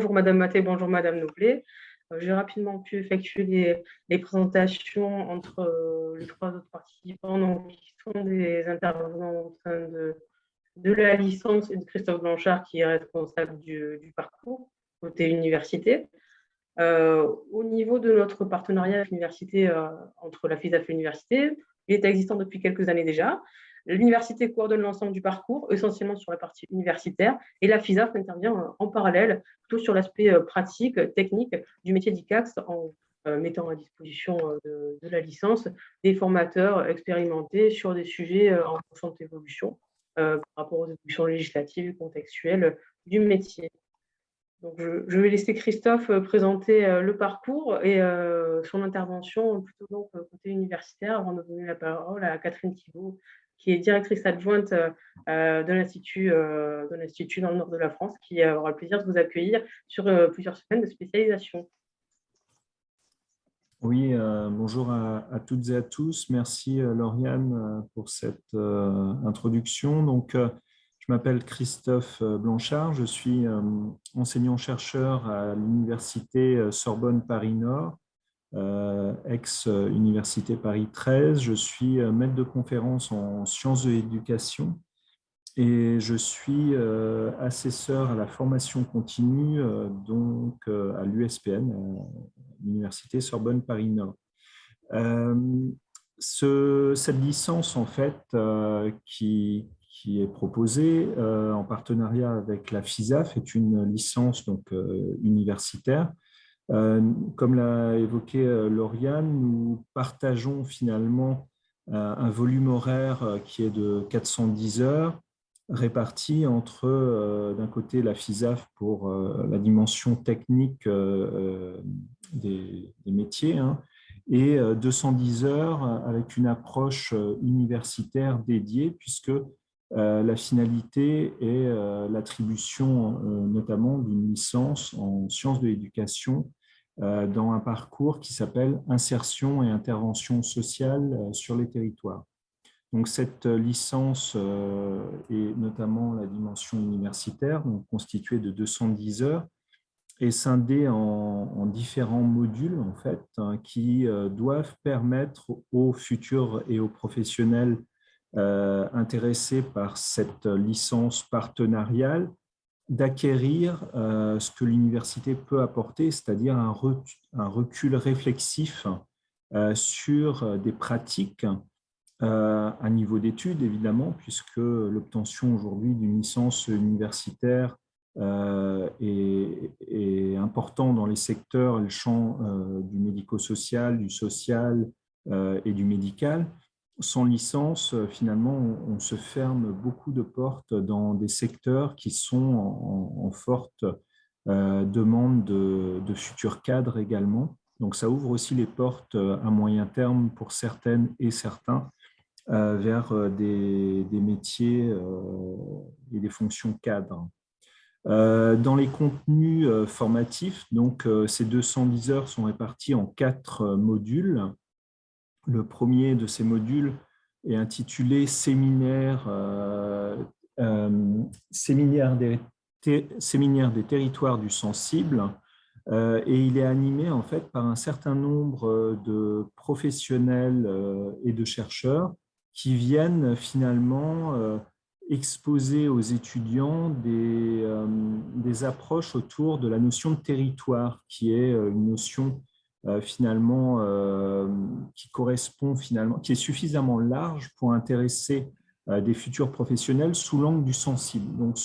bonjour Madame Maté, bonjour Madame Noblet. J'ai rapidement pu effectuer les présentations entre les trois autres participants, donc, qui sont des intervenants au sein de la licence, et de Christophe Blanchard, qui est responsable du parcours côté université. Au niveau de notre partenariat avec l'université, entre la FISAF et l'université, il est existant depuis quelques années déjà. L'université coordonne l'ensemble du parcours, essentiellement sur la partie universitaire, et la FISAF intervient en parallèle, plutôt sur l'aspect pratique, technique du métier d'ICAX, en mettant à disposition de la licence des formateurs expérimentés sur des sujets en constante évolution par rapport aux évolutions législatives et contextuelles du métier. Donc, je vais laisser Christophe présenter le parcours et son intervention plutôt donc côté universitaire, avant de donner la parole à Catherine Thibault, qui est directrice adjointe de l'Institut dans le nord de la France, qui aura le plaisir de vous accueillir sur plusieurs semaines de spécialisation. Oui, bonjour à toutes et à tous. Merci Lauriane pour cette introduction. Donc, je m'appelle Christophe Blanchard, je suis enseignant-chercheur à l'université Sorbonne Paris-Nord, ex-université Paris 13. Je suis maître de conférence en sciences de l'éducation et je suis assesseur à la formation continue donc à l'USPN, l'université Sorbonne Paris-Nord. Cette licence, en fait, qui est proposée en partenariat avec la FISAF, est une licence donc, universitaire. Comme l'a évoqué Lauriane, nous partageons finalement un volume horaire qui est de 410 heures, réparti entre, d'un côté, la FISAF pour la dimension technique des métiers, hein, et 210 heures avec une approche universitaire dédiée, puisque la finalité est l'attribution notamment d'une licence en sciences de l'éducation dans un parcours qui s'appelle Insertion et intervention sociale sur les territoires. Donc, cette licence et notamment la dimension universitaire, donc constituée de 210 heures, est scindée en différents modules en fait, hein, qui doivent permettre aux futurs et aux professionnels intéressés par cette licence partenariale d'acquérir ce que l'université peut apporter, c'est-à-dire un recul réflexif sur des pratiques à niveau d'études, évidemment, puisque l'obtention aujourd'hui d'une licence universitaire est important dans les secteurs, le champ du médico-social, du social et du médical. Sans licence, finalement, on se ferme beaucoup de portes dans des secteurs qui sont en forte demande de futurs cadres également. Donc, ça ouvre aussi les portes à moyen terme pour certaines et certains vers des métiers et des fonctions cadres. Dans les contenus formatifs, donc, ces 210 heures sont réparties en 4 modules. Le premier de ces modules est intitulé Séminaire des territoires du sensible, et il est animé en fait par un certain nombre de professionnels et de chercheurs qui viennent finalement exposer aux étudiants des approches autour de la notion de territoire, qui est une notion finalement qui correspond finalement, qui est suffisamment large pour intéresser des futurs professionnels sous l'angle du sensible. Donc,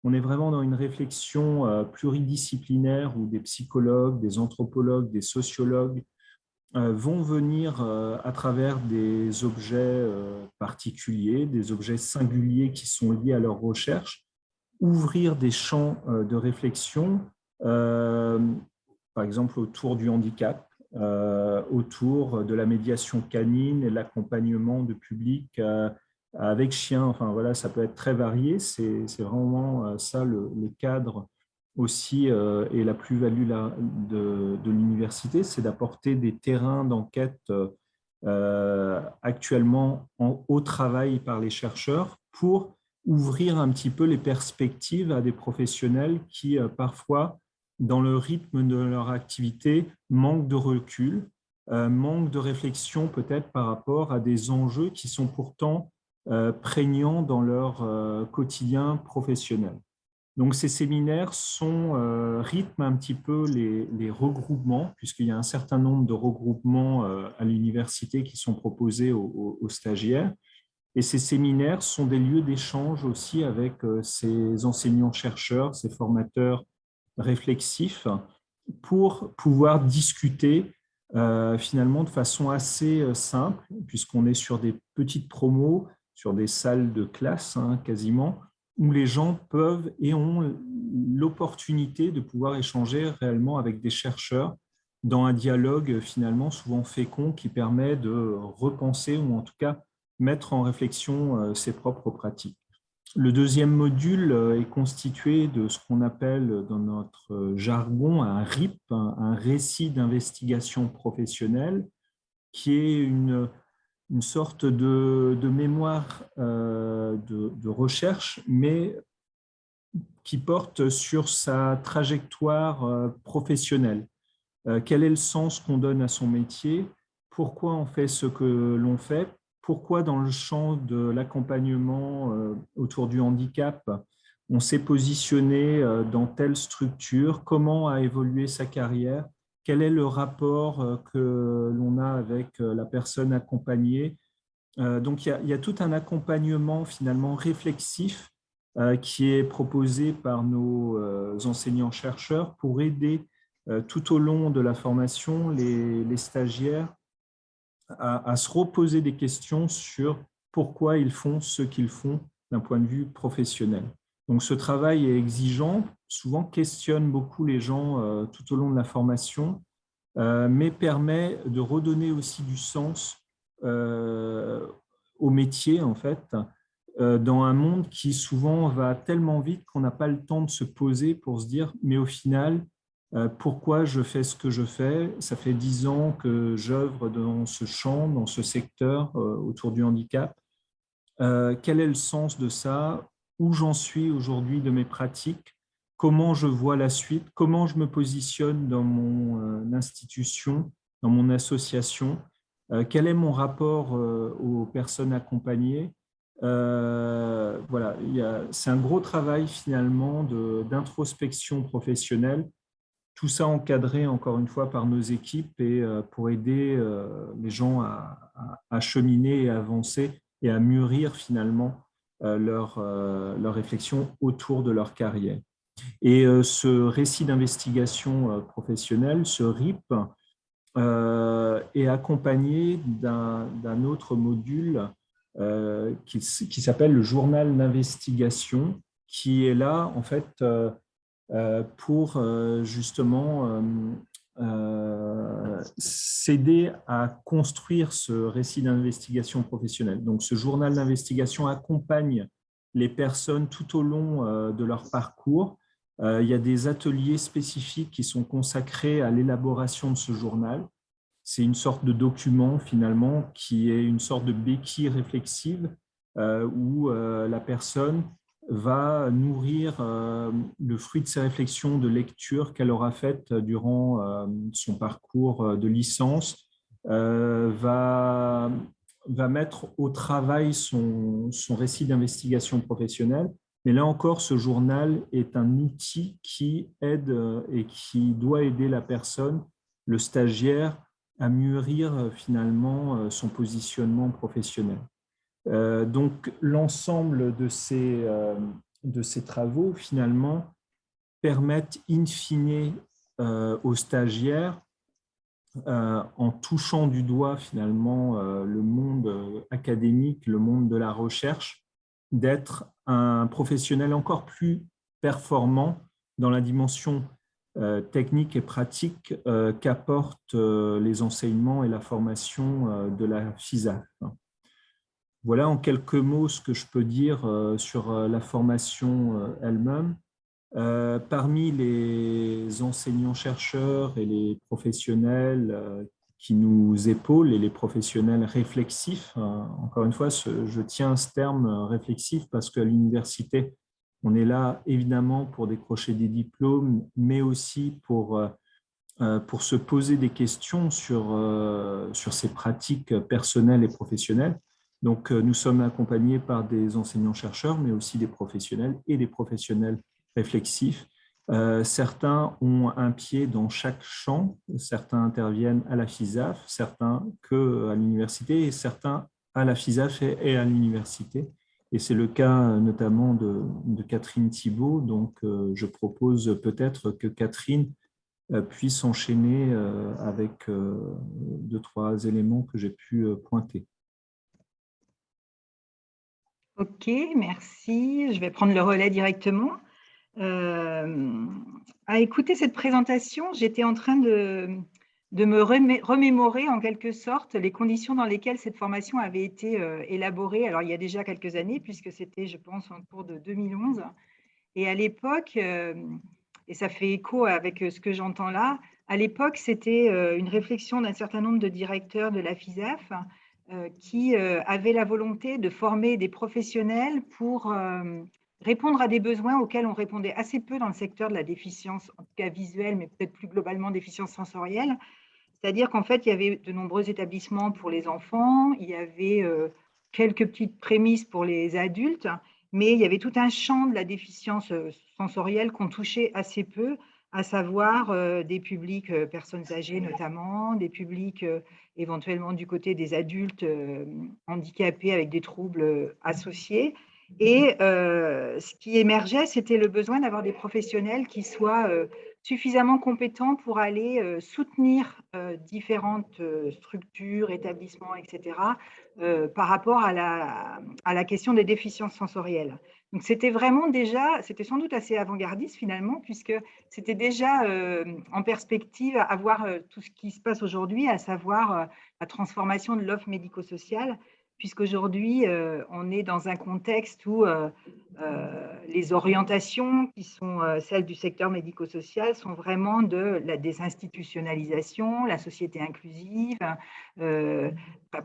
on est vraiment dans une réflexion pluridisciplinaire où des psychologues, des anthropologues, des sociologues vont venir à travers des objets particuliers, des objets singuliers qui sont liés à leur recherche, ouvrir des champs de réflexion, par exemple autour du handicap, autour de la médiation canine et l'accompagnement de public avec chien. Enfin, voilà, ça peut être très varié. C'est vraiment ça le cadre aussi et la plus-value de l'université, c'est d'apporter des terrains d'enquête actuellement au travail par les chercheurs pour ouvrir un petit peu les perspectives à des professionnels qui parfois dans le rythme de leur activité, manquent de recul, manquent de réflexion peut-être par rapport à des enjeux qui sont pourtant prégnants dans leur quotidien professionnel. Donc, ces séminaires rythment un petit peu les regroupements, puisqu'il y a un certain nombre de regroupements à l'université qui sont proposés aux stagiaires. Et ces séminaires sont des lieux d'échange aussi avec ces enseignants-chercheurs, ces formateurs réflexifs, pour pouvoir discuter finalement de façon assez simple, puisqu'on est sur des petites promos, sur des salles de classe quasiment, où les gens peuvent et ont l'opportunité de pouvoir échanger réellement avec des chercheurs dans un dialogue finalement souvent fécond qui permet de repenser ou en tout cas mettre en réflexion ses propres pratiques. Le deuxième module est constitué de ce qu'on appelle dans notre jargon un RIP, un récit d'investigation professionnelle, qui est une sorte de mémoire de recherche, mais qui porte sur sa trajectoire professionnelle. Quel est le sens qu'on donne à son métier? Pourquoi on fait ce que l'on fait? Pourquoi dans le champ de l'accompagnement autour du handicap, on s'est positionné dans telle structure? Comment a évolué sa carrière? Quel est le rapport que l'on a avec la personne accompagnée? Donc, il y a tout un accompagnement finalement réflexif qui est proposé par nos enseignants-chercheurs pour aider tout au long de la formation les stagiaires à se reposer des questions sur pourquoi ils font ce qu'ils font d'un point de vue professionnel. Donc, ce travail est exigeant, souvent questionne beaucoup les gens tout au long de la formation, mais permet de redonner aussi du sens au métier, en fait, dans un monde qui souvent va tellement vite qu'on n'a pas le temps de se poser pour se dire, mais au final, pourquoi je fais ce que je fais? Ça fait 10 ans que j'œuvre dans ce champ, dans ce secteur autour du handicap. Quel est le sens de ça? Où j'en suis aujourd'hui de mes pratiques? Comment je vois la suite? Comment je me positionne dans mon institution, dans mon association? Quel est mon rapport aux personnes accompagnées? Voilà, c'est un gros travail finalement d'introspection professionnelle. Tout ça encadré encore une fois par nos équipes et pour aider les gens à cheminer et à avancer et à mûrir finalement leur réflexion autour de leur carrière. Et ce récit d'investigation professionnelle, ce RIP, est accompagné d'un autre module qui s'appelle le journal d'investigation, qui est là en fait pour justement s'aider à construire ce récit d'investigation professionnelle. Donc, ce journal d'investigation accompagne les personnes tout au long de leur parcours. Il y a des ateliers spécifiques qui sont consacrés à l'élaboration de ce journal. C'est une sorte de document finalement qui est une sorte de béquille réflexive où la personne va nourrir le fruit de ses réflexions de lecture qu'elle aura faites durant son parcours de licence, va mettre au travail son récit d'investigation professionnelle. Mais là encore, ce journal est un outil qui aide et qui doit aider la personne, le stagiaire, à mûrir finalement son positionnement professionnel. Donc, l'ensemble de ces travaux, finalement, permettent in fine aux stagiaires, en touchant du doigt, finalement, le monde académique, le monde de la recherche, d'être un professionnel encore plus performant dans la dimension technique et pratique qu'apportent les enseignements et la formation de la FISAF. Voilà en quelques mots ce que je peux dire sur la formation elle-même. Parmi les enseignants-chercheurs et les professionnels qui nous épaulent et les professionnels réflexifs, encore une fois, je tiens à ce terme réflexif parce qu'à l'université, On est là évidemment pour décrocher des diplômes, mais aussi pour se poser des questions sur ses pratiques personnelles et professionnelles. Donc, nous sommes accompagnés par des enseignants-chercheurs, mais aussi des professionnels et des professionnels réflexifs. Certains ont un pied dans chaque champ, certains interviennent à la FISAF, certains qu'à l'université et certains à la FISAF et à l'université. Et c'est le cas notamment de Catherine Thibault. Donc, je propose peut-être que Catherine puisse enchaîner avec deux, trois éléments que j'ai pu pointer. Ok, merci. Je vais prendre le relais directement. À écouter cette présentation, j'étais en train de me remémorer en quelque sorte les conditions dans lesquelles cette formation avait été élaborée. Alors, il y a déjà quelques années, puisque c'était, je pense, en cours de 2011. Et à l'époque, et ça fait écho avec ce que j'entends là, à l'époque, c'était une réflexion d'un certain nombre de directeurs de la FISAF qui avaient la volonté de former des professionnels pour répondre à des besoins auxquels on répondait assez peu dans le secteur de la déficience, en tout cas visuelle, mais peut-être plus globalement déficience sensorielle. C'est-à-dire qu'en fait, il y avait de nombreux établissements pour les enfants, il y avait quelques petites prémices pour les adultes, mais il y avait tout un champ de la déficience sensorielle qu'on touchait assez peu, à savoir des publics, personnes âgées notamment, des publics éventuellement du côté des adultes handicapés avec des troubles associés. Et ce qui émergeait, c'était le besoin d'avoir des professionnels qui soient suffisamment compétents pour aller soutenir différentes structures, établissements, etc., par rapport à la question des déficiences sensorielles. Donc, c'était vraiment déjà, c'était sans doute assez avant-gardiste finalement, puisque c'était déjà en perspective à voir tout ce qui se passe aujourd'hui, à savoir la transformation de l'offre médico-sociale, puisqu'aujourd'hui, on est dans un contexte où les orientations qui sont celles du secteur médico-social sont vraiment de la désinstitutionnalisation, la société inclusive,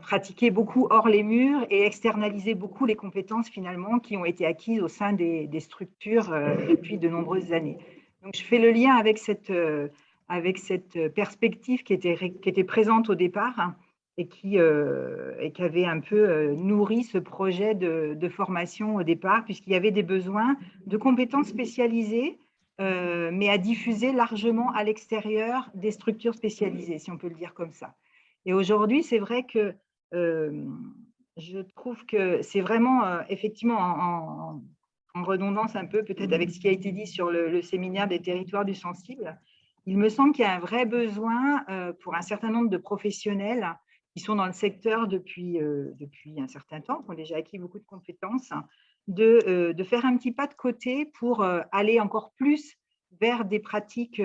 pratiquer beaucoup hors les murs et externaliser beaucoup les compétences finalement qui ont été acquises au sein des structures depuis de nombreuses années. Donc, je fais le lien avec cette perspective qui était présente au départ et qui avait un peu nourri ce projet de formation au départ, puisqu'il y avait des besoins de compétences spécialisées, mais à diffuser largement à l'extérieur des structures spécialisées, si on peut le dire comme ça. Et aujourd'hui, c'est vrai que je trouve que c'est vraiment, effectivement, en redondance un peu peut-être avec ce qui a été dit sur le séminaire des territoires du sensible, il me semble qu'il y a un vrai besoin pour un certain nombre de professionnels qui sont dans le secteur depuis un certain temps, qui ont déjà acquis beaucoup de compétences, de faire un petit pas de côté pour aller encore plus vers des pratiques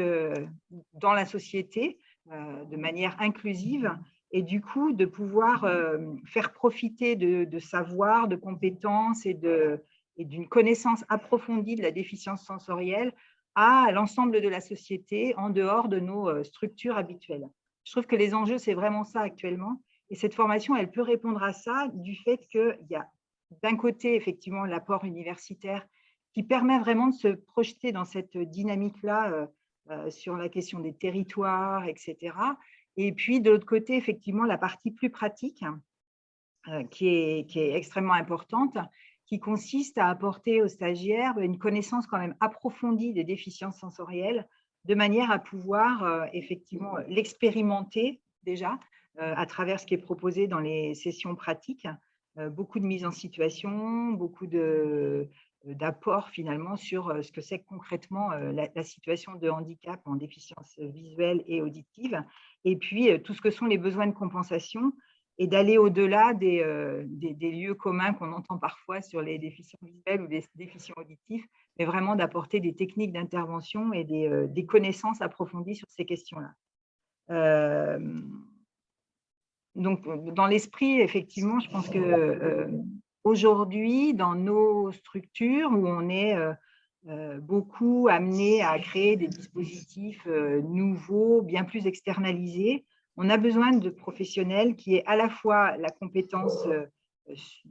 dans la société de manière inclusive et du coup de pouvoir faire profiter de savoir, de compétences et d'une connaissance approfondie de la déficience sensorielle à l'ensemble de la société en dehors de nos structures habituelles. Je trouve que les enjeux, c'est vraiment ça actuellement. Et cette formation, elle peut répondre à ça du fait qu'il y a d'un côté, effectivement, l'apport universitaire qui permet vraiment de se projeter dans cette dynamique-là sur la question des territoires, etc. Et puis, de l'autre côté, effectivement, la partie plus pratique qui est extrêmement importante, qui consiste à apporter aux stagiaires une connaissance quand même approfondie des déficiences sensorielles, de manière à pouvoir effectivement l'expérimenter déjà à travers ce qui est proposé dans les sessions pratiques, beaucoup de mise en situation, beaucoup d'apports finalement sur ce que c'est concrètement la situation de handicap en déficience visuelle et auditive, et puis tout ce que sont les besoins de compensation, et d'aller au-delà des lieux communs qu'on entend parfois sur les déficients visuels ou des déficients auditifs, mais vraiment d'apporter des techniques d'intervention et des connaissances approfondies sur ces questions-là. Donc, dans l'esprit, effectivement, je pense qu'aujourd'hui, dans nos structures où on est beaucoup amené à créer des dispositifs nouveaux, bien plus externalisés, on a besoin de professionnels qui aient à la fois la compétence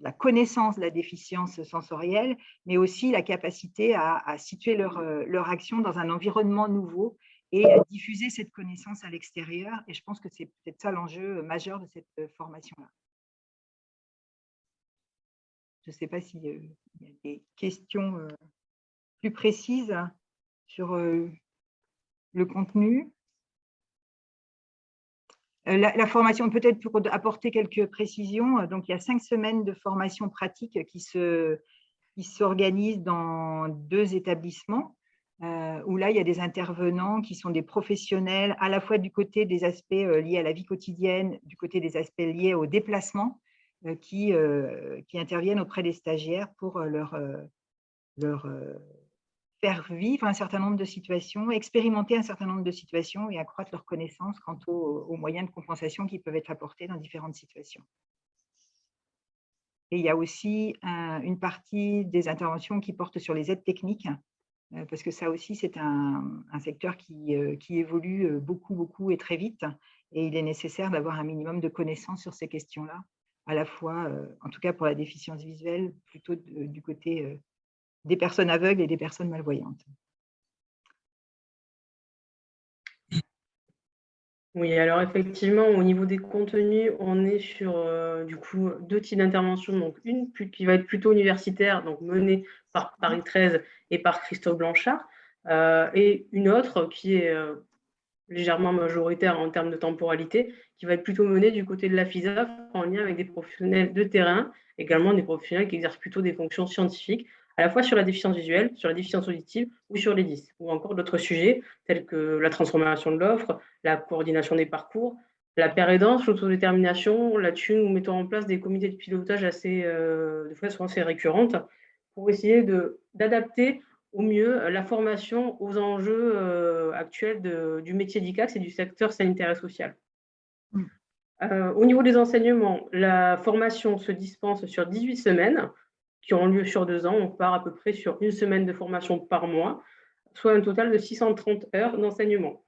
la connaissance de la déficience sensorielle, mais aussi la capacité à situer leur action dans un environnement nouveau et à diffuser cette connaissance à l'extérieur. Et je pense que c'est peut-être ça l'enjeu majeur de cette formation-là. Je ne sais pas s'il y a des questions plus précises sur le contenu. La formation, peut-être pour apporter quelques précisions, donc il y a 5 semaines de formation pratique qui s'organisent dans 2 établissements, où là, il y a des intervenants qui sont des professionnels, à la fois du côté des aspects liés à la vie quotidienne, du côté des aspects liés au déplacement, qui interviennent auprès des stagiaires pour leur faire vivre un certain nombre de situations, expérimenter un certain nombre de situations et accroître leur connaissance quant aux moyens de compensation qui peuvent être apportés dans différentes situations. Et il y a aussi une partie des interventions qui portent sur les aides techniques, parce que ça aussi, c'est un secteur qui évolue beaucoup et très vite. Et il est nécessaire d'avoir un minimum de connaissances sur ces questions-là, à la fois, en tout cas pour la déficience visuelle, plutôt du côté des personnes aveugles et des personnes malvoyantes. Oui, alors effectivement, au niveau des contenus, on est sur du coup 2 types d'interventions. Donc une qui va être plutôt universitaire, donc menée par Paris 13 et par Christophe Blanchard, et une autre qui est légèrement majoritaire en termes de temporalité, qui va être plutôt menée du côté de la FISAF en lien avec des professionnels de terrain, également des professionnels qui exercent plutôt des fonctions scientifiques, à la fois sur la déficience visuelle, sur la déficience auditive ou sur les 10, ou encore d'autres sujets tels que la transformation de l'offre, la coordination des parcours, la pérédance, l'autodétermination. Là-dessus, nous mettons en place des comités de pilotage de façon assez récurrente pour essayer d'adapter au mieux la formation aux enjeux actuels du métier d'ICAX et du secteur sanitaire et social. Au niveau des enseignements, la formation se dispense sur 18 semaines qui ont lieu sur 2 ans. On part à peu près sur 1 semaine de formation par mois, soit un total de 630 heures d'enseignement.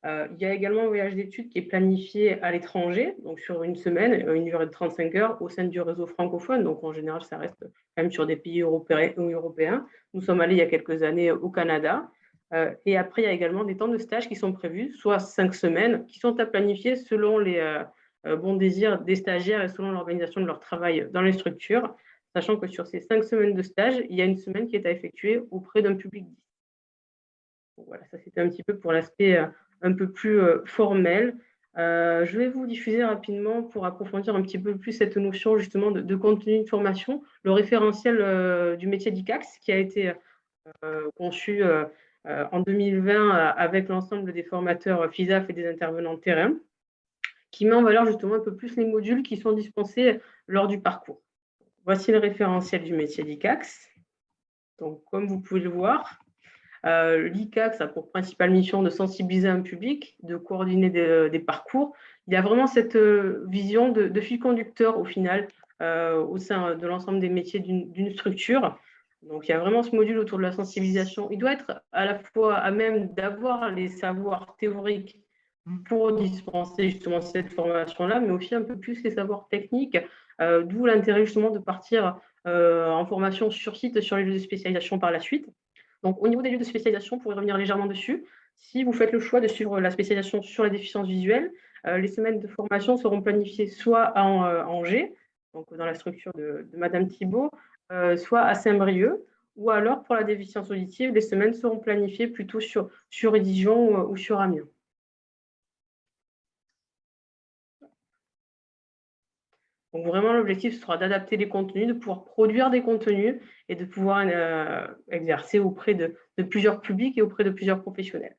Il y a également un voyage d'études qui est planifié à l'étranger, donc sur 1 semaine, une durée de 35 heures au sein du réseau francophone. Donc en général, ça reste quand même sur des pays européens. Nous sommes allés il y a quelques années au Canada. Et après, il y a également des temps de stage qui sont prévus, soit 5 semaines, qui sont à planifier selon les bons désirs des stagiaires et selon l'organisation de leur travail dans les structures, sachant que sur ces 5 semaines de stage, il y a 1 semaine qui est à effectuer auprès d'un public. Donc voilà, ça c'était un petit peu pour l'aspect un peu plus formel. Je vais vous diffuser rapidement pour approfondir un petit peu plus cette notion justement de contenu de formation, le référentiel du métier d'ICAX qui a été conçu en 2020 avec l'ensemble des formateurs FISAF et des intervenants de terrain, qui met en valeur justement un peu plus les modules qui sont dispensés lors du parcours. Voici le référentiel du métier d'ICAX. Donc, comme vous pouvez le voir, l'ICAX a pour principale mission de sensibiliser un public, de coordonner des parcours. Il y a vraiment cette vision de fil conducteur au final au sein de l'ensemble des métiers d'une structure. Donc, il y a vraiment ce module autour de la sensibilisation. Il doit être à la fois à même d'avoir les savoirs théoriques pour dispenser justement cette formation-là, mais aussi un peu plus les savoirs techniques, d'où l'intérêt justement de partir en formation sur site sur les lieux de spécialisation par la suite. Donc, au niveau des lieux de spécialisation, pour y revenir légèrement dessus, si vous faites le choix de suivre la spécialisation sur la déficience visuelle, les semaines de formation seront planifiées soit à Angers, donc dans la structure de Madame Thibault, soit à Saint-Brieuc, ou alors pour la déficience auditive, les semaines seront planifiées plutôt sur Dijon ou sur Amiens. Donc vraiment, l'objectif sera d'adapter les contenus, de pouvoir produire des contenus et de pouvoir exercer auprès de plusieurs publics et auprès de plusieurs professionnels.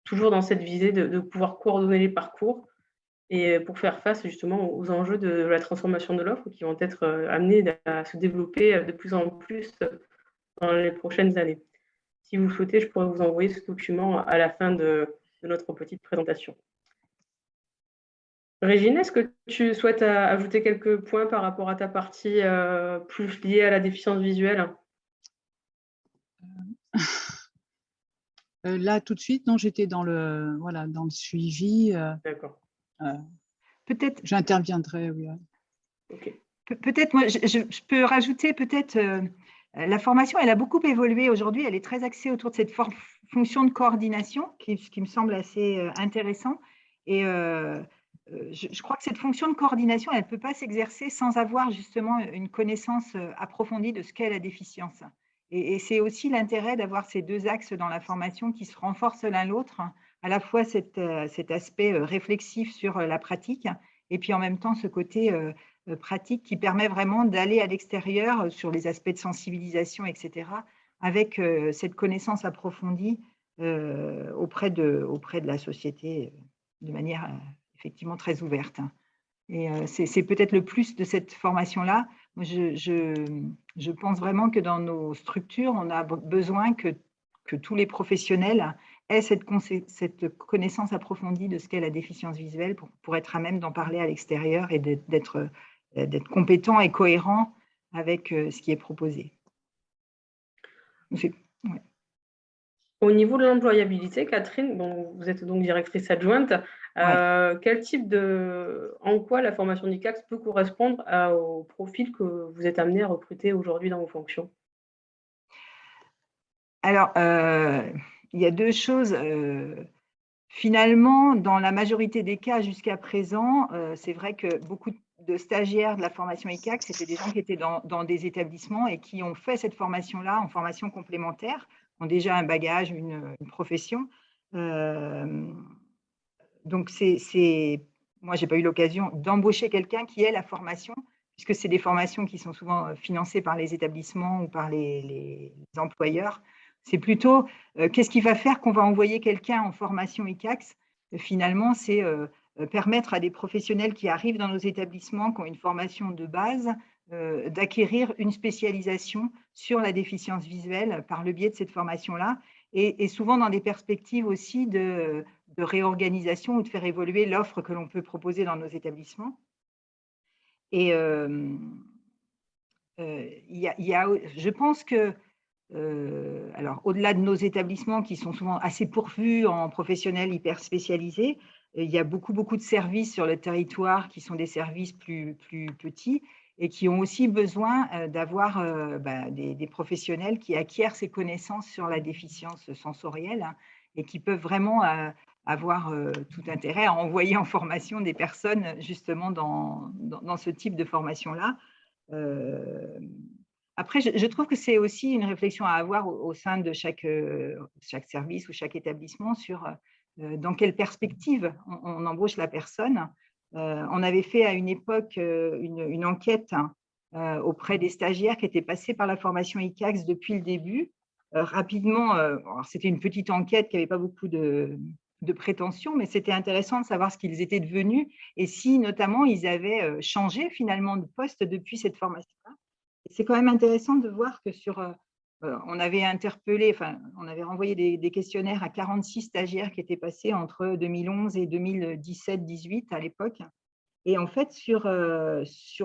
Toujours dans cette visée de pouvoir coordonner les parcours et pour faire face justement aux enjeux de la transformation de l'offre qui vont être amenés à se développer de plus en plus dans les prochaines années. Si vous souhaitez, je pourrais vous envoyer ce document à la fin de notre petite présentation. Régine, est-ce que tu souhaites ajouter quelques points par rapport à ta partie plus liée à la déficience visuelle? Là, tout de suite, non, j'étais dans le suivi. D'accord. Peut-être. J'interviendrai, oui. Ok. Peut-être, moi, je peux rajouter peut-être, la formation, elle a beaucoup évolué aujourd'hui, elle est très axée autour de cette fonction de coordination, qui me semble assez intéressant. Et je crois que cette fonction de coordination, elle ne peut pas s'exercer sans avoir justement une connaissance approfondie de ce qu'est la déficience. Et c'est aussi l'intérêt d'avoir ces deux axes dans la formation qui se renforcent l'un l'autre, à la fois cet aspect réflexif sur la pratique, et puis en même temps ce côté pratique qui permet vraiment d'aller à l'extérieur sur les aspects de sensibilisation, etc., avec cette connaissance approfondie auprès de la société de manière effectivement très ouverte. Et c'est peut-être le plus de cette formation-là. Moi, je pense vraiment que dans nos structures, on a besoin que tous les professionnels aient cette connaissance approfondie de ce qu'est la déficience visuelle pour être à même d'en parler à l'extérieur et d'être compétent et cohérent avec ce qui est proposé. Ouais. Au niveau de l'employabilité, Catherine, bon, vous êtes donc directrice adjointe. Quel type en quoi la formation d'ICAX peut correspondre au profil que vous êtes amené à recruter aujourd'hui dans vos fonctions? Alors, il y a deux choses. Finalement, dans la majorité des cas jusqu'à présent, c'est vrai que beaucoup de stagiaires de la formation ICAX, c'était des gens qui étaient dans des établissements et qui ont fait cette formation-là en formation complémentaire, ont déjà un bagage, une profession. Donc, moi, je n'ai pas eu l'occasion d'embaucher quelqu'un qui ait la formation, puisque c'est des formations qui sont souvent financées par les établissements ou par les employeurs. C'est plutôt qu'est-ce qui va faire qu'on va envoyer quelqu'un en formation ICAX. Finalement, c'est permettre à des professionnels qui arrivent dans nos établissements, qui ont une formation de base, d'acquérir une spécialisation sur la déficience visuelle par le biais de cette formation-là, et souvent dans des perspectives aussi de réorganisation ou de faire évoluer l'offre que l'on peut proposer dans nos établissements. Et je pense que, alors au-delà de nos établissements qui sont souvent assez pourvus en professionnels hyper spécialisés, il y a beaucoup de services sur le territoire qui sont des services plus petits et qui ont aussi besoin d'avoir des professionnels qui acquièrent ces connaissances sur la déficience sensorielle, hein, et qui peuvent vraiment avoir tout intérêt à envoyer en formation des personnes justement dans ce type de formation-là. Après, je trouve que c'est aussi une réflexion à avoir au sein de chaque service ou chaque établissement sur dans quelle perspective on embauche la personne. On avait fait à une époque une enquête auprès des stagiaires qui étaient passés par la formation ICAX depuis le début. Rapidement, c'était une petite enquête qui n'avait pas beaucoup de prétention, mais c'était intéressant de savoir ce qu'ils étaient devenus et si notamment ils avaient changé finalement de poste depuis cette formation-là. C'est quand même intéressant de voir que on avait on avait renvoyé des questionnaires à 46 stagiaires qui étaient passés entre 2011 et 2017-18 à l'époque. Et en fait, sur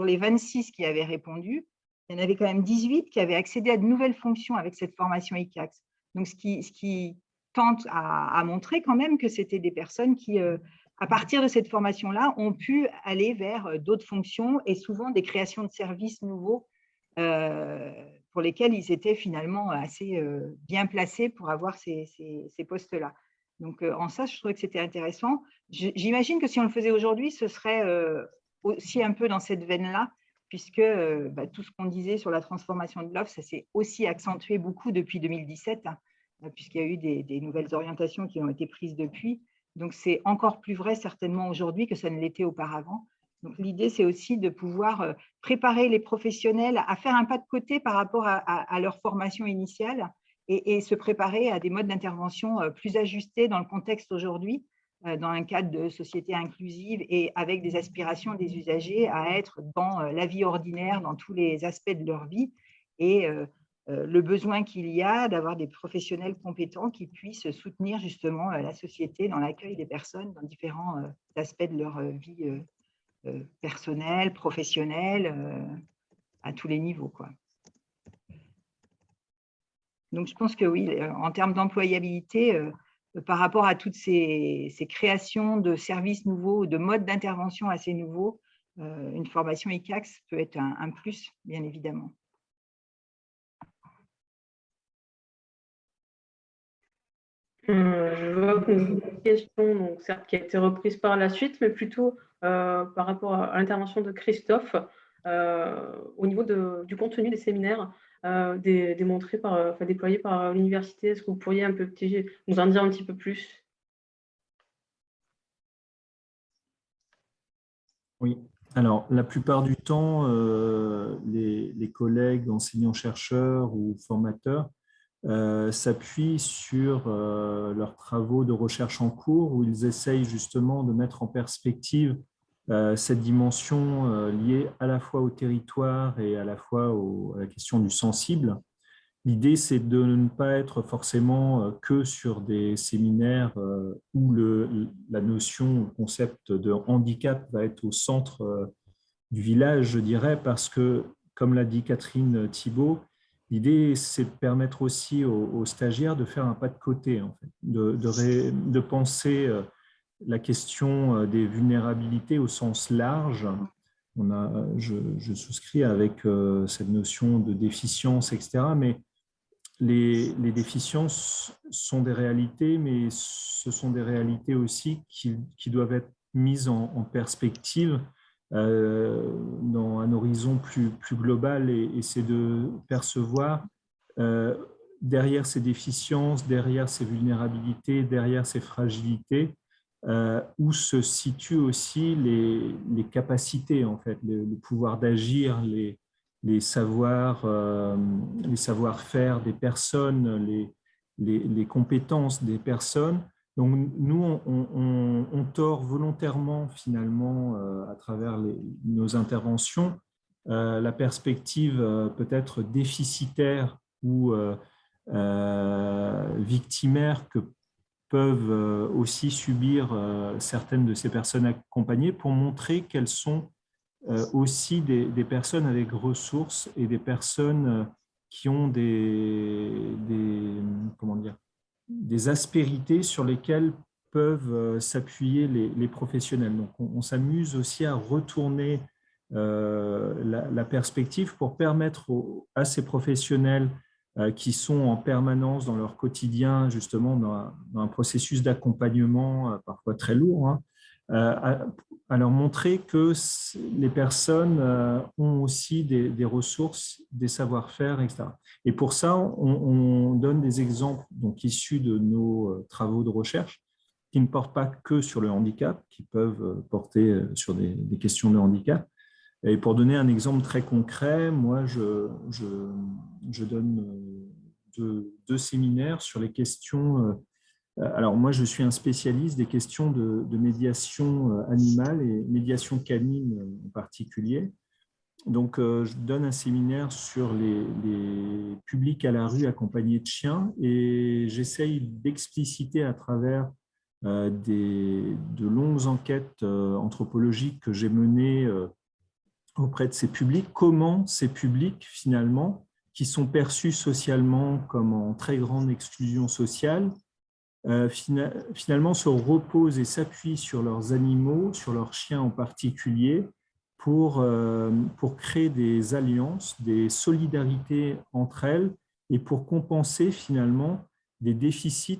les 26 qui avaient répondu, il y en avait quand même 18 qui avaient accédé à de nouvelles fonctions avec cette formation ICAX. Donc, ce qui tente à montrer quand même que c'était des personnes qui, à partir de cette formation-là, ont pu aller vers d'autres fonctions et souvent des créations de services nouveaux pour lesquels ils étaient finalement assez bien placés pour avoir ces postes-là. Donc, en ça, je trouvais que c'était intéressant. J'imagine que si on le faisait aujourd'hui, ce serait aussi un peu dans cette veine-là, puisque tout ce qu'on disait sur la transformation de l'offre, ça s'est aussi accentué beaucoup depuis 2017, hein, puisqu'il y a eu des nouvelles orientations qui ont été prises depuis. Donc, c'est encore plus vrai certainement aujourd'hui que ça ne l'était auparavant. Donc, l'idée, c'est aussi de pouvoir préparer les professionnels à faire un pas de côté par rapport à leur formation initiale et se préparer à des modes d'intervention plus ajustés dans le contexte aujourd'hui, dans un cadre de société inclusive et avec des aspirations des usagers à être dans la vie ordinaire, dans tous les aspects de leur vie, et le besoin qu'il y a d'avoir des professionnels compétents qui puissent soutenir justement la société dans l'accueil des personnes dans différents aspects de leur vie personnelle, professionnelle, à tous les niveaux, quoi. Donc, je pense que oui, en termes d'employabilité, par rapport à toutes ces créations de services nouveaux, de modes d'intervention assez nouveaux, une formation ICAX peut être un plus, bien évidemment. Je vois qu'une question, donc, certes, qui a été reprise par la suite, mais plutôt par rapport à l'intervention de Christophe au niveau du contenu des séminaires démontrés déployés par l'université. Est-ce que vous pourriez nous en dire un petit peu plus? Oui. Alors, la plupart du temps, les collègues enseignants-chercheurs ou formateurs s'appuient sur leurs travaux de recherche en cours où ils essayent justement de mettre en perspective cette dimension liée à la fois au territoire et à la fois à la question du sensible. L'idée, c'est de ne pas être forcément que sur des séminaires où la notion, le concept de handicap va être au centre du village, je dirais, parce que, comme l'a dit Catherine Thibault, l'idée, c'est de permettre aussi aux stagiaires de faire un pas de côté, en fait, de penser la question des vulnérabilités au sens large. Je souscris avec cette notion de déficience, etc., mais les déficiences sont des réalités, mais ce sont des réalités aussi qui doivent être mises en perspective dans un horizon plus global, et c'est de percevoir derrière ces déficiences, derrière ces vulnérabilités, derrière ces fragilités, où se situent aussi les capacités, en fait, le pouvoir d'agir, les savoir-faire des personnes, les compétences des personnes. Donc, nous, on tord volontairement, finalement, à travers nos interventions, la perspective peut-être déficitaire ou victimaire que peuvent aussi subir certaines de ces personnes accompagnées, pour montrer qu'elles sont aussi des personnes avec ressources et des personnes qui ont comment dire, des aspérités sur lesquelles peuvent s'appuyer les professionnels. Donc, on s'amuse aussi à retourner la perspective pour permettre à ces professionnels qui sont en permanence dans leur quotidien, justement dans un processus d'accompagnement parfois très lourd, hein, à leur montrer que les personnes ont aussi des ressources, des savoir-faire, etc. Et pour ça, on donne des exemples donc, issus de nos travaux de recherche qui ne portent pas que sur le handicap, qui peuvent porter sur des questions de handicap. Et pour donner un exemple très concret, moi, je donne deux séminaires sur les questions. Alors, moi, je suis un spécialiste des questions de médiation animale et médiation canine en particulier. Donc, je donne un séminaire sur les publics à la rue accompagnés de chiens, et j'essaye d'expliciter à travers de longues enquêtes anthropologiques que j'ai menées auprès de ces publics, comment ces publics, finalement, qui sont perçus socialement comme en très grande exclusion sociale, finalement se reposent et s'appuient sur leurs animaux, sur leurs chiens en particulier, pour créer des alliances, des solidarités entre elles, et pour compenser finalement des déficits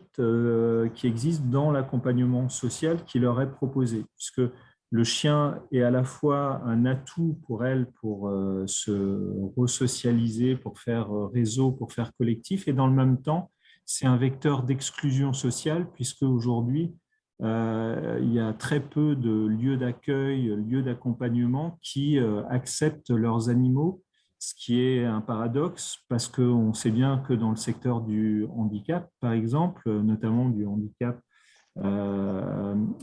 qui existent dans l'accompagnement social qui leur est proposé. Puisque le chien est à la fois un atout pour elles pour se resocialiser, pour faire réseau, pour faire collectif, et dans le même temps, c'est un vecteur d'exclusion sociale, puisque aujourd'hui, il y a très peu de lieux d'accueil, lieux d'accompagnement qui acceptent leurs animaux, ce qui est un paradoxe, parce qu'on sait bien que dans le secteur du handicap, par exemple, notamment du handicap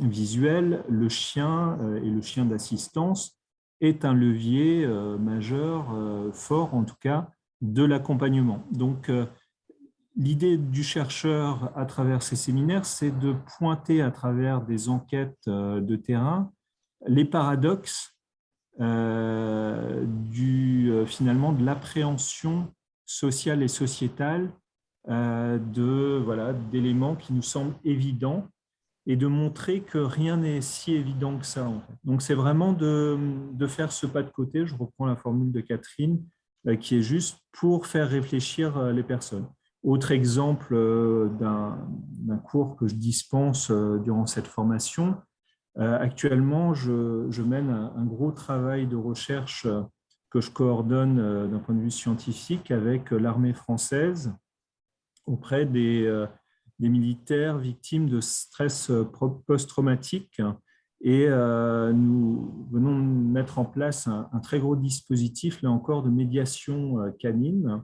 visuel, le chien et le chien d'assistance est un levier majeur, fort en tout cas, de l'accompagnement. Donc, l'idée du chercheur à travers ces séminaires, c'est de pointer à travers des enquêtes de terrain les paradoxes finalement de l'appréhension sociale et sociétale d'éléments qui nous semblent évidents et de montrer que rien n'est si évident que ça, en fait. Donc, c'est vraiment de faire ce pas de côté, je reprends la formule de Catherine, qui est juste pour faire réfléchir les personnes. Autre exemple d'un cours que je dispense durant cette formation, actuellement, je mène un gros travail de recherche que je coordonne d'un point de vue scientifique avec l'armée française auprès des militaires victimes de stress post-traumatique. Et nous venons de mettre en place un très gros dispositif, là encore, de médiation canine,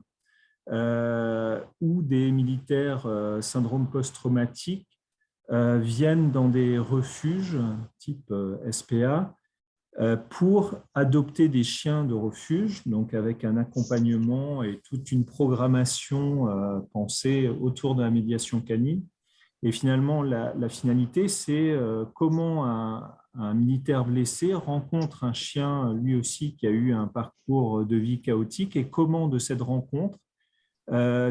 où des militaires syndrome post-traumatique viennent dans des refuges type SPA pour adopter des chiens de refuge, donc avec un accompagnement et toute une programmation pensée autour de la médiation canine. Et finalement, la finalité, c'est comment un militaire blessé rencontre un chien, lui aussi, qui a eu un parcours de vie chaotique, et comment de cette rencontre,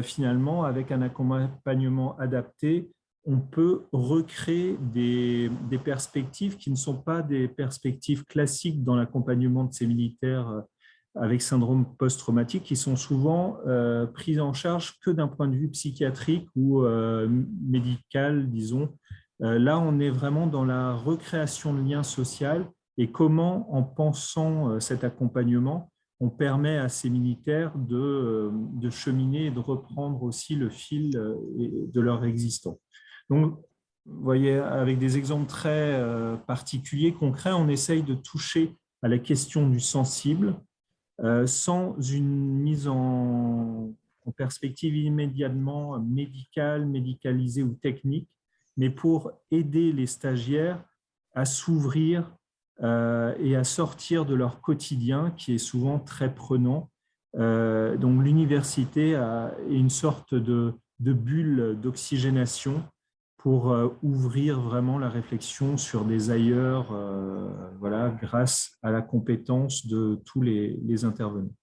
finalement, avec un accompagnement adapté, on peut recréer des perspectives qui ne sont pas des perspectives classiques dans l'accompagnement de ces militaires avec syndrome post-traumatique, qui sont souvent prises en charge que d'un point de vue psychiatrique ou médical, disons. Là, on est vraiment dans la recréation de liens sociaux et comment, en pensant cet accompagnement, on permet à ces militaires de cheminer et de reprendre aussi le fil de leur existence. Donc, vous voyez, avec des exemples très particuliers, concrets, on essaye de toucher à la question du sensible sans une mise en perspective immédiatement médicale, médicalisée ou technique, mais pour aider les stagiaires à s'ouvrir et à sortir de leur quotidien qui est souvent très prenant. Donc, l'université est une sorte de bulle d'oxygénation pour ouvrir vraiment la réflexion sur des ailleurs, voilà, grâce à la compétence de tous les intervenants.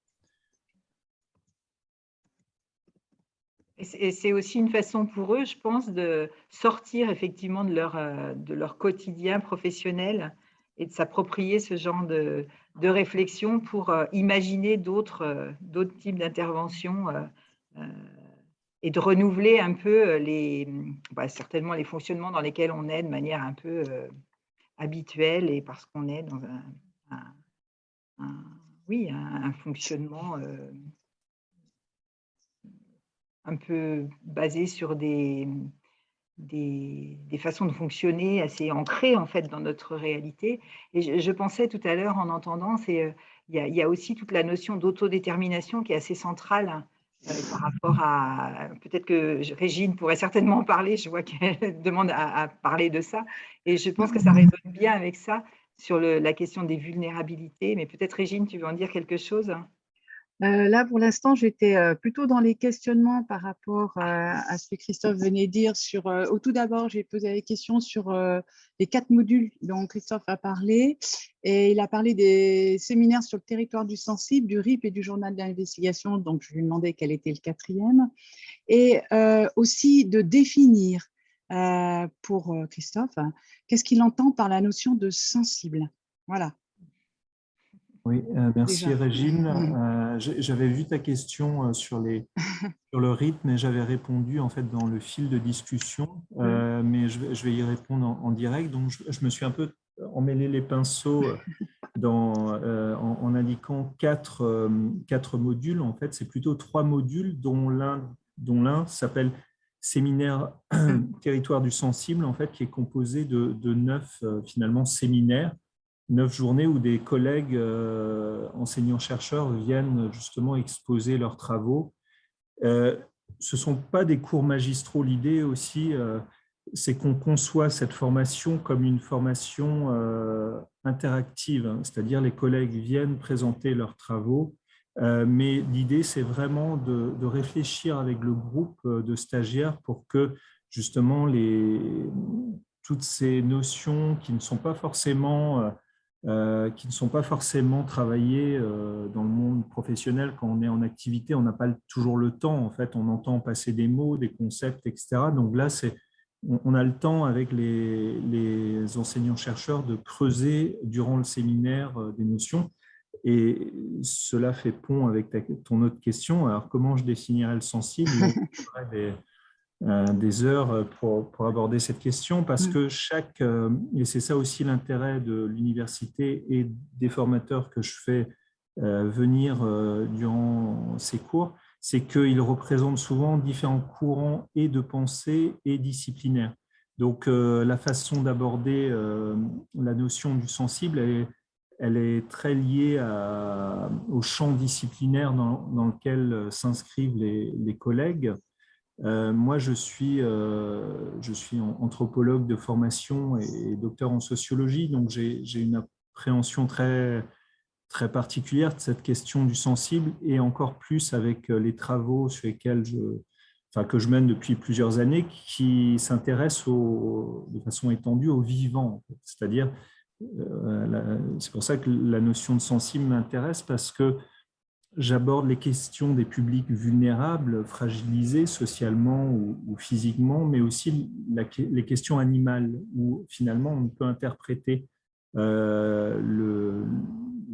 Et c'est aussi une façon pour eux, je pense, de sortir effectivement de leur quotidien professionnel et de s'approprier ce genre de réflexion pour imaginer d'autres types d'interventions et de renouveler un peu certainement les fonctionnements dans lesquels on est de manière un peu habituelle, et parce qu'on est dans un fonctionnement un peu basé sur des façons de fonctionner assez ancrées en fait dans notre réalité. Et je pensais tout à l'heure en entendant, il y a aussi toute la notion d'autodétermination qui est assez centrale par rapport à… Peut-être que Régine pourrait certainement en parler, je vois qu'elle demande à parler de ça. Et je pense que ça résonne bien avec ça, sur la question des vulnérabilités. Mais peut-être Régine, tu veux en dire quelque chose ? Là, pour l'instant, j'étais plutôt dans les questionnements par rapport à ce que Christophe venait de dire. Au tout d'abord, j'ai posé des questions sur les 4 modules dont Christophe a parlé. Et il a parlé des séminaires sur le territoire du sensible, du RIP et du journal d'investigation. Donc, je lui ai demandé quel était le 4e. Et aussi de définir pour Christophe, qu'est-ce qu'il entend par la notion de sensible. Voilà. Oui, merci déjà. Régine. J'avais vu ta question sur le rythme et j'avais répondu en fait dans le fil de discussion, mais je vais y répondre en direct. Donc, je me suis un peu emmêlé les pinceaux en indiquant 4 modules. En fait, c'est plutôt 3 modules dont l'un s'appelle Séminaire Territoire du sensible, en fait, qui est composé de 9 finalement séminaires. 9 journées où des collègues enseignants-chercheurs viennent justement exposer leurs travaux. Ce ne sont pas des cours magistraux. L'idée aussi, c'est qu'on conçoit cette formation comme une formation interactive, hein, c'est-à-dire les collègues viennent présenter leurs travaux, mais l'idée, c'est vraiment de réfléchir avec le groupe de stagiaires pour que justement toutes ces notions qui ne sont pas forcément travaillées dans le monde professionnel. Quand on est en activité, on n'a pas toujours le temps. En fait, on entend passer des mots, des concepts, etc. Donc là, c'est on a le temps avec les enseignants-chercheurs de creuser durant le séminaire des notions. Et cela fait pont avec ton autre question. Alors, comment je définirais le sensible? Il faudrait des heures pour aborder cette question, parce que et c'est ça aussi l'intérêt de l'université et des formateurs que je fais venir durant ces cours, c'est qu'ils représentent souvent différents courants et de pensée et disciplinaires. Donc, la façon d'aborder la notion du sensible, elle est très liée au champ disciplinaire dans lequel s'inscrivent les collègues. Moi, je suis anthropologue de formation et docteur en sociologie, donc j'ai une appréhension très, très particulière de cette question du sensible, et encore plus avec les travaux sur lesquels que je mène depuis plusieurs années, qui s'intéressent de façon étendue au vivant. C'est-à-dire, c'est pour ça que la notion de sensible m'intéresse, parce que j'aborde les questions des publics vulnérables, fragilisés socialement ou physiquement, mais aussi les questions animales, où finalement on peut interpréter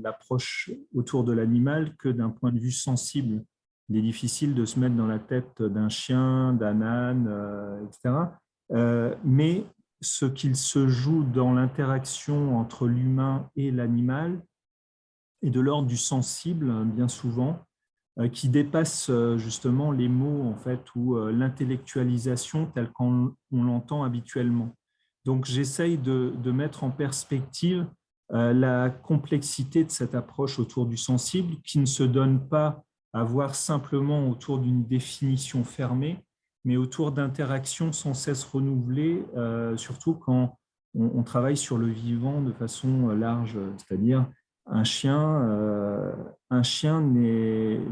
l'approche autour de l'animal que d'un point de vue sensible. Il est difficile de se mettre dans la tête d'un chien, d'un âne, etc. Mais ce qu'il se joue dans l'interaction entre l'humain et l'animal est de l'ordre du sensible, bien souvent, qui dépasse justement les mots, en fait, ou l'intellectualisation telle qu'on l'entend habituellement. Donc, j'essaye de mettre en perspective la complexité de cette approche autour du sensible, qui ne se donne pas à voir simplement autour d'une définition fermée, mais autour d'interactions sans cesse renouvelées, surtout quand on travaille sur le vivant de façon large, c'est-à-dire un chien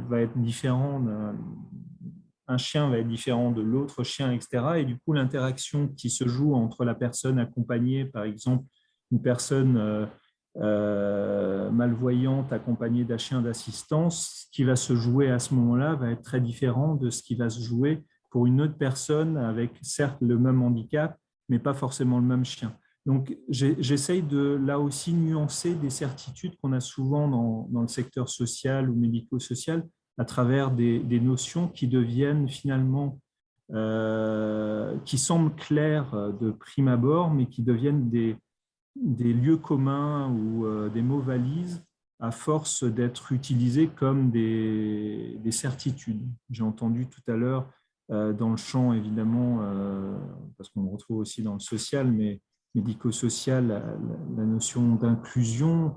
va être différent de l'autre chien, etc. Et du coup, l'interaction qui se joue entre la personne accompagnée, par exemple, une personne malvoyante accompagnée d'un chien d'assistance, ce qui va se jouer à ce moment-là va être très différent de ce qui va se jouer pour une autre personne avec certes le même handicap, mais pas forcément le même chien. Donc, j'essaye de, là aussi, nuancer des certitudes qu'on a souvent dans le secteur social ou médico-social à travers des notions qui deviennent finalement, qui semblent claires de prime abord, mais qui deviennent des lieux communs ou des mots valises à force d'être utilisés comme des certitudes. J'ai entendu tout à l'heure dans le champ, évidemment, parce qu'on le retrouve aussi dans le social, mais médico-social, la notion d'inclusion,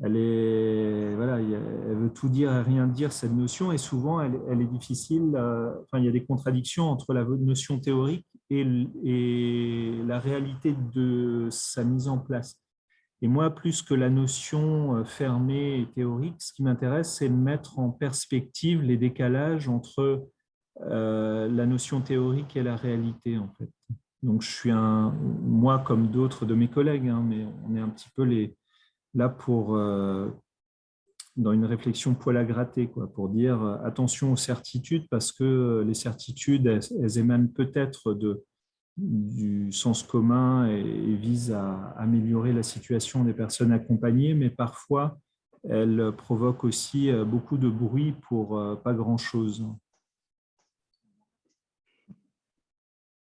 elle veut tout dire et rien dire, cette notion, et souvent elle est difficile. Il y a des contradictions entre la notion théorique et la réalité de sa mise en place. Et moi, plus que la notion fermée et théorique, ce qui m'intéresse, c'est de mettre en perspective les décalages entre la notion théorique et la réalité, en fait. Donc, moi comme d'autres de mes collègues, mais on est un petit peu là pour, dans une réflexion poil à gratter, pour dire attention aux certitudes, parce que les certitudes, elles émanent peut-être du sens commun et visent à améliorer la situation des personnes accompagnées, mais parfois, elles provoquent aussi beaucoup de bruit pour pas grand-chose.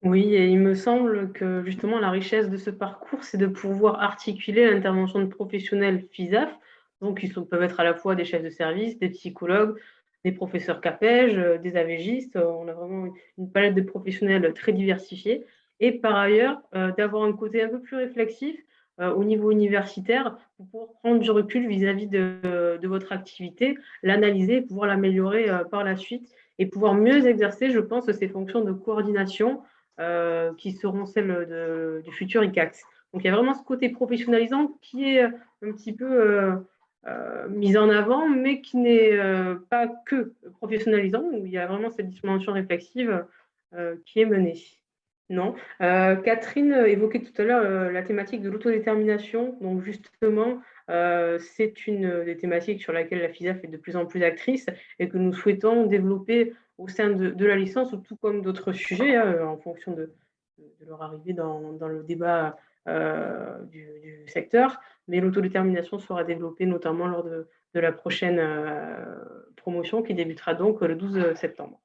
Oui, et il me semble que justement la richesse de ce parcours, c'est de pouvoir articuler l'intervention de professionnels FISAF, donc qui peuvent être à la fois des chefs de service, des psychologues, des professeurs CAPEJ, des AVGistes. On a vraiment une palette de professionnels très diversifiée. Et par ailleurs, d'avoir un côté un peu plus réflexif au niveau universitaire pour pouvoir prendre du recul vis-à-vis de votre activité, l'analyser, pouvoir l'améliorer par la suite et pouvoir mieux exercer, je pense, ces fonctions de coordination qui seront celles du futur ICAX. Donc, il y a vraiment ce côté professionnalisant qui est un petit peu mis en avant, mais qui n'est pas que professionnalisant, où il y a vraiment cette dimension réflexive qui est menée. Non. Catherine évoquait tout à l'heure la thématique de l'autodétermination. Donc, justement, c'est une des thématiques sur laquelle la FISAF est de plus en plus actrice et que nous souhaitons développer au sein de la licence, tout comme d'autres sujets, en fonction de leur arrivée dans le débat du secteur, mais l'autodétermination sera développée notamment lors de la prochaine promotion qui débutera donc le 12 septembre.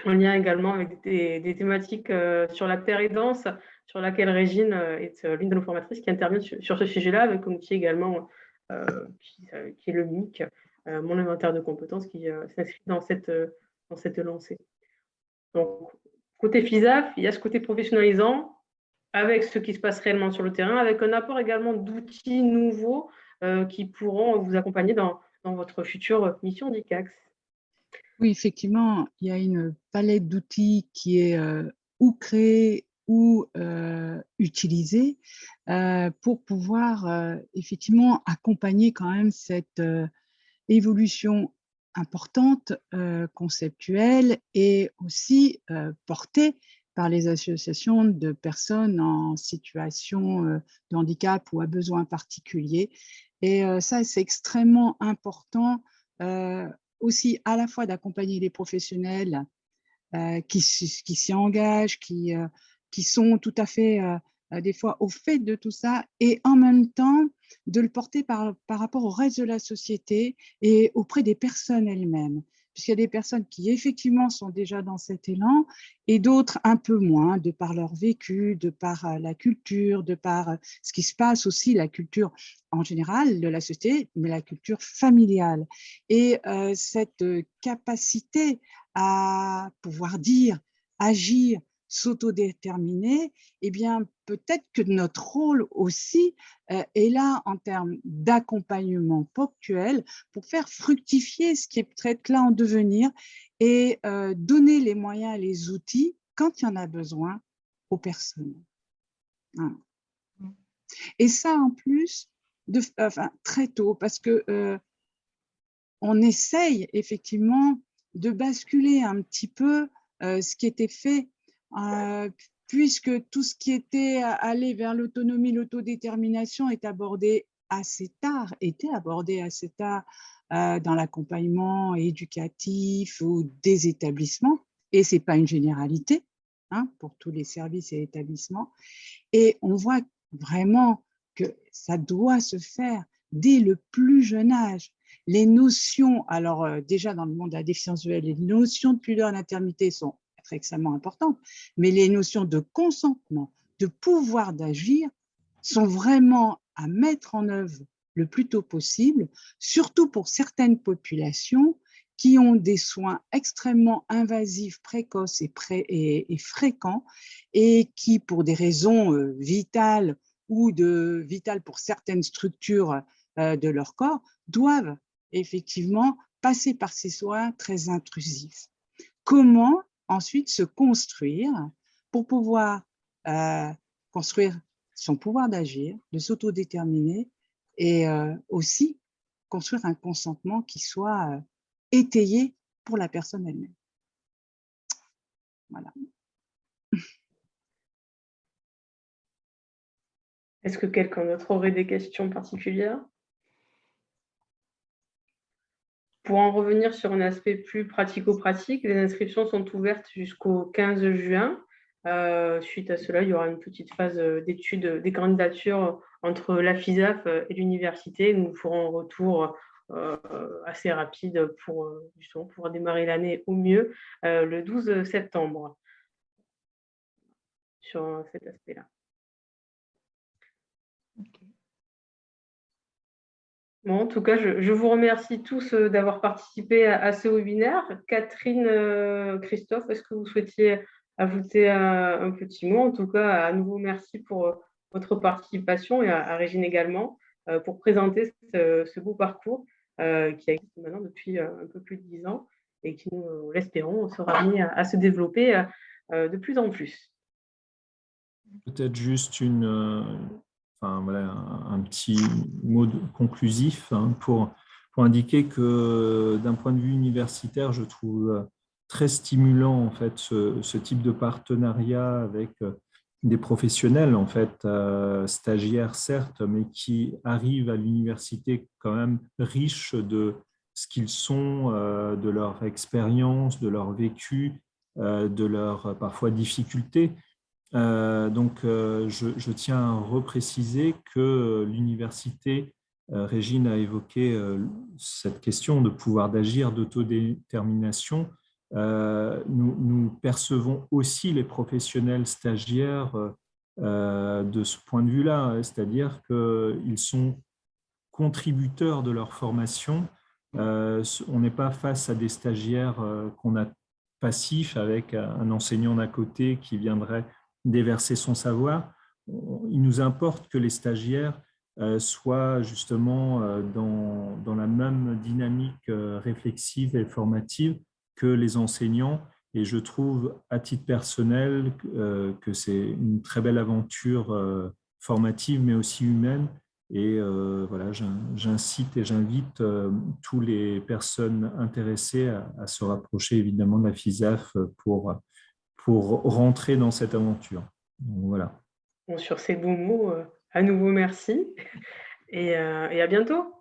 En lien également avec des thématiques sur la pérédance, sur laquelle Régine est l'une de nos formatrices qui intervient sur ce sujet-là, avec un outil également qui est le MIC, mon inventaire de compétences, qui s'inscrit dans cette lancée. Donc, côté FISAF, il y a ce côté professionnalisant, avec ce qui se passe réellement sur le terrain, avec un apport également d'outils nouveaux qui pourront vous accompagner dans votre future mission d'ICAX. Oui, effectivement, il y a une palette d'outils qui est ou créée ou utilisée pour pouvoir effectivement accompagner quand même cette évolution importante, conceptuelle et aussi portée par les associations de personnes en situation de handicap ou à besoins particuliers. Et ça, c'est extrêmement important aussi à la fois d'accompagner les professionnels qui s'y engagent, qui sont tout à fait des fois au fait de tout ça, et en même temps de le porter par rapport au reste de la société et auprès des personnes elles-mêmes. Puisqu'il y a des personnes qui effectivement sont déjà dans cet élan et d'autres un peu moins, de par leur vécu, de par la culture, de par ce qui se passe aussi, la culture en général de la société, mais la culture familiale. Et cette capacité à pouvoir dire, agir, s'autodéterminer, eh bien, peut-être que notre rôle aussi est là en termes d'accompagnement ponctuel pour faire fructifier ce qui est peut-être là en devenir et donner les moyens et les outils, quand il y en a besoin, aux personnes. Voilà. Et ça, en plus, très tôt, parce que on essaye effectivement de basculer un petit peu ce qui était fait, puisque tout ce qui était allé vers l'autonomie, l'autodétermination était abordé assez tard dans l'accompagnement éducatif ou des établissements, et ce n'est pas une généralité pour tous les services et établissements. Et on voit vraiment que ça doit se faire dès le plus jeune âge. Les notions, alors déjà dans le monde de la déficience visuelle, les notions de pudeur et d'intermitté sont extrêmement importantes, mais les notions de consentement, de pouvoir d'agir sont vraiment à mettre en œuvre le plus tôt possible, surtout pour certaines populations qui ont des soins extrêmement invasifs, précoces et fréquents, et qui, pour des raisons vitales ou vitales pour certaines structures de leur corps, doivent effectivement passer par ces soins très intrusifs. Comment ensuite se construire pour pouvoir construire son pouvoir d'agir, de s'autodéterminer et aussi construire un consentement qui soit étayé pour la personne elle-même. Voilà. Est-ce que quelqu'un d'autre aurait des questions particulières? Pour en revenir sur un aspect plus pratico-pratique, les inscriptions sont ouvertes jusqu'au 15 juin. Suite à cela, il y aura une petite phase d'étude des candidatures entre la FISAF et l'université. Nous ferons un retour assez rapide pour justement pouvoir démarrer l'année au mieux le 12 septembre sur cet aspect-là. Okay. Bon, en tout cas, je vous remercie tous d'avoir participé à ce webinaire. Catherine, Christophe, est-ce que vous souhaitiez ajouter un petit mot? En tout cas, à nouveau, merci pour votre participation et à Régine également pour présenter ce beau parcours qui existe maintenant depuis un peu plus de 10 ans et qui, nous l'espérons, sera amené à se développer de plus en plus. Peut-être juste un petit mot conclusif pour indiquer que d'un point de vue universitaire, je trouve très stimulant en fait ce type de partenariat avec des professionnels en fait stagiaires certes, mais qui arrivent à l'université quand même riches de ce qu'ils sont, de leur expérience, de leur vécu, de leurs parfois difficultés. Je tiens à repréciser que l'université, Régine a évoqué cette question de pouvoir d'agir, d'autodétermination. Nous percevons aussi les professionnels stagiaires de ce point de vue-là, c'est-à-dire qu'ils sont contributeurs de leur formation. On n'est pas face à des stagiaires qu'on a passifs avec un enseignant d'à côté qui viendrait déverser son savoir. Il nous importe que les stagiaires soient justement dans la même dynamique réflexive et formative que les enseignants. Et je trouve, à titre personnel, que c'est une très belle aventure formative, mais aussi humaine. Et voilà, j'incite et j'invite toutes les personnes intéressées à se rapprocher évidemment de la FISAF pour rentrer dans cette aventure. Donc, voilà. Bon, sur ces beaux mots, à nouveau merci et à bientôt.